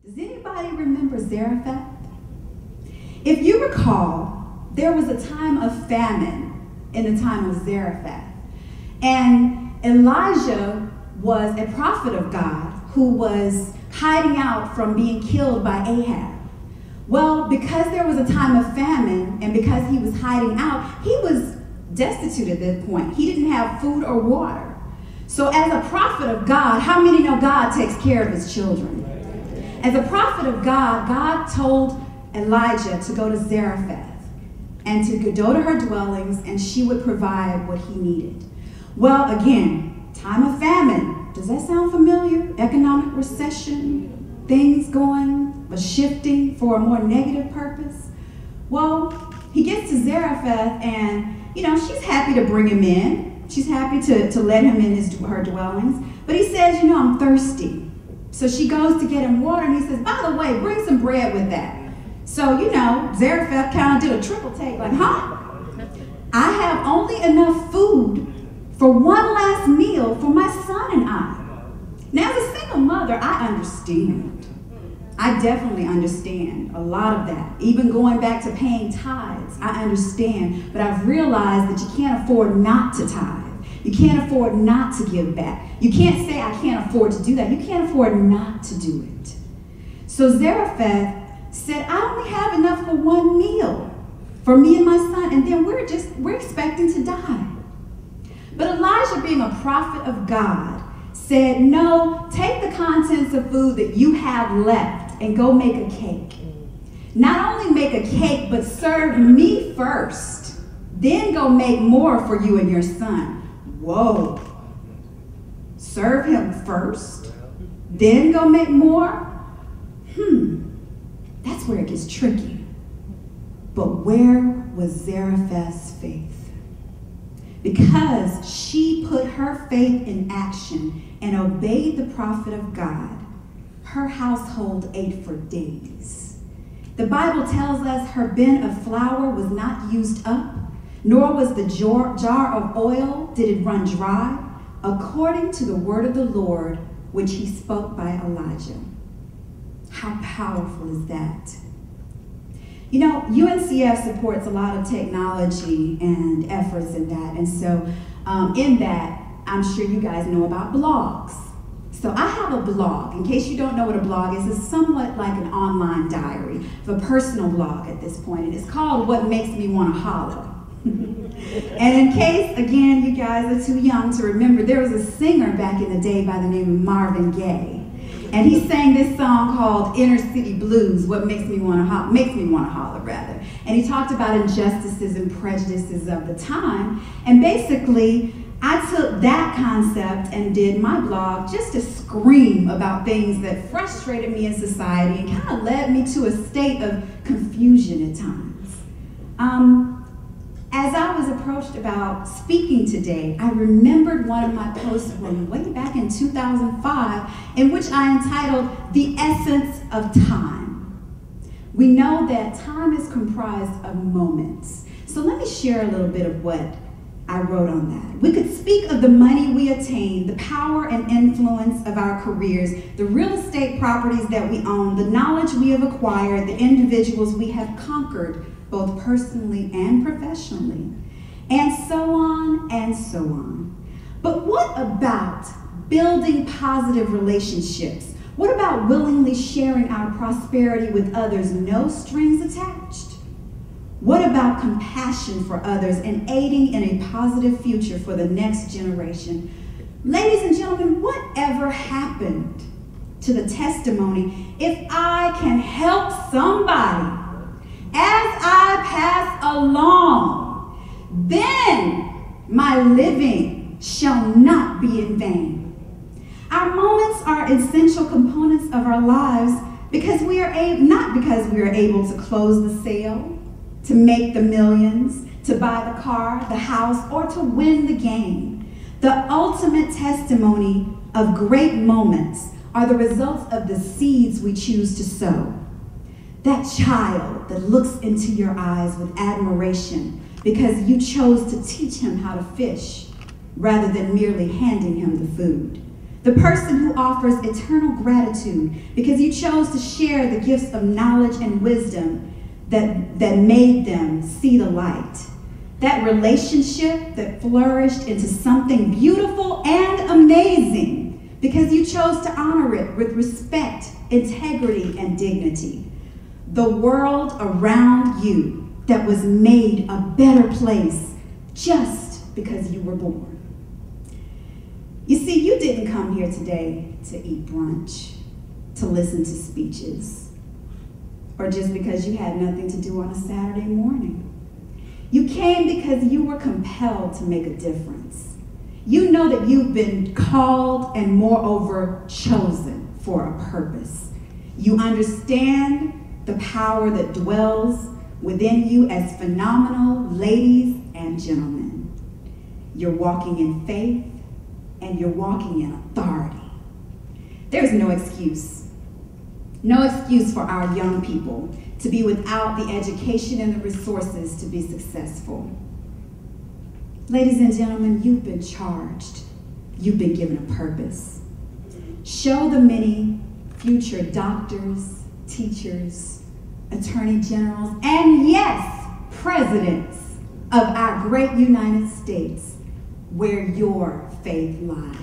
Does anybody remember Zarephath? If you recall, there was a time of famine in the time of Zarephath. And Elijah was a prophet of God who was hiding out from being killed by Ahab. Well, because there was a time of famine and because he was hiding out, he was destitute at that point. He didn't have food or water. So as a prophet of God, how many know God takes care of his children? As a prophet of God, God told Elijah to go to Zarephath and to go to her dwellings, and she would provide what he needed. Well, again, time of famine. Does that sound familiar? Economic recession, things going, shifting for a more negative purpose. Well, he gets to Zarephath, and she's happy to bring him in. She's happy to let him in her dwellings. But he says, I'm thirsty. So she goes to get him water, and he says, by the way, bring some bread with that. So, Zarephath kind of did a triple take, like, I have only enough food for one last meal for my son and I. Now, as a single mother, I understand. I definitely understand a lot of that. Even going back to paying tithes, I understand. But I've realized that you can't afford not to tithe. You can't afford not to give back. You can't say, I can't afford to do that. You can't afford not to do it. So Zarephath said, I only have enough for one meal for me and my son, and then we're expecting to die. But Elijah, being a prophet of God, said, no, take the contents of food that you have left and go make a cake. Not only make a cake, but serve me first. Then go make more for you and your son. Whoa. Serve him first, then go make more? That's where it gets tricky. But where was Zarephath's faith? Because she put her faith in action and obeyed the prophet of God, her household ate for days. The Bible tells us her bin of flour was not used up, nor was the jar of oil, did it run dry, according to the word of the Lord, which he spoke by Elijah. How powerful is that? UNCF supports a lot of technology and efforts in that. And so in that, I'm sure you guys know about blogs. So I have a blog. In case you don't know what a blog is, it's somewhat like an online diary, a personal blog at this point. And it's called What Makes Me Want to Holler. And in case, again, you guys are too young to remember, there was a singer back in the day by the name of Marvin Gaye. And he sang this song called Inner City Blues, What Makes Me Want to Holler, rather. And he talked about injustices and prejudices of the time. And basically, I took that concept and did my blog just to scream about things that frustrated me in society and kind of led me to a state of confusion at times. As I was approached about speaking today, I remembered one of my posts from way back in 2005 in which I entitled, The Essence of Time. We know that time is comprised of moments. So let me share a little bit of what I wrote on that. We could speak of the money we attain, the power and influence of our careers, the real estate properties that we own, the knowledge we have acquired, the individuals we have conquered, both personally and professionally, and so on and so on. But what about building positive relationships? What about willingly sharing our prosperity with others, no strings attached? What about compassion for others and aiding in a positive future for the next generation? Ladies and gentlemen, whatever happened to the testimony, if I can help somebody as I pass along, then my living shall not be in vain. Our moments are essential components of our lives because we are not because we are able to close the sale, to make the millions, to buy the car, the house, or to win the game. The ultimate testimony of great moments are the results of the seeds we choose to sow. That child that looks into your eyes with admiration because you chose to teach him how to fish rather than merely handing him the food. The person who offers eternal gratitude because you chose to share the gifts of knowledge and wisdom that made them see the light. That relationship that flourished into something beautiful and amazing because you chose to honor it with respect, integrity, and dignity. The world around you that was made a better place just because you were born. You see, you didn't come here today to eat brunch, to listen to speeches, or just because you had nothing to do on a Saturday morning. You came because you were compelled to make a difference. You know that you've been called and moreover chosen for a purpose. You understand the power that dwells within you as phenomenal ladies and gentlemen. You're walking in faith and you're walking in authority. There's no excuse. No excuse for our young people to be without the education and the resources to be successful. Ladies and gentlemen, you've been charged. You've been given a purpose. Show the many future doctors, teachers, attorney generals, and yes, presidents of our great United States where your faith lies.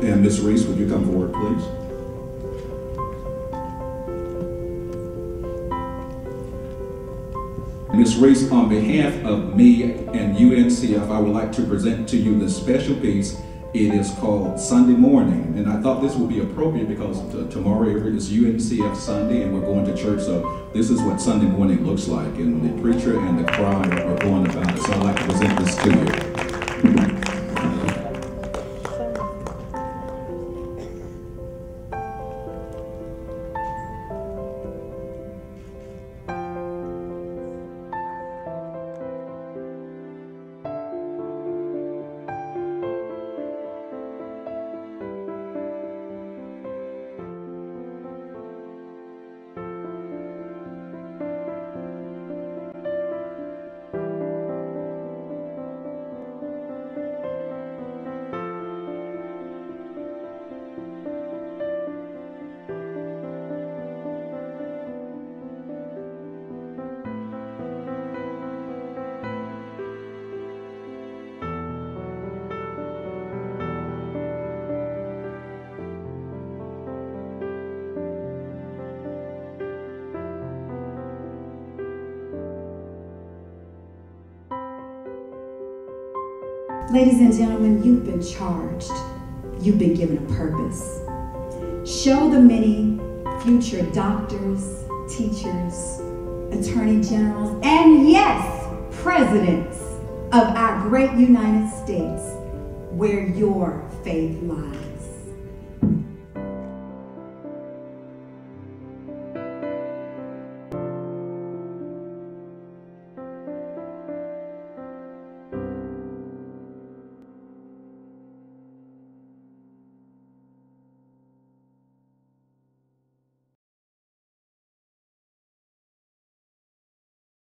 And Ms. Reese, would you come forward, please? Ms. Reese, on behalf of me and UNCF, I would like to present to you this special piece. It is called Sunday Morning, and I thought this would be appropriate because tomorrow is UNCF Sunday and we're going to church, so this is what Sunday morning looks like, and the preacher and the crowd are going about it, so I'd like to present this to you. Ladies and gentlemen, you've been charged. You've been given a purpose. Show the many future doctors, teachers, attorney generals, and yes, presidents of our great United States where your faith lies.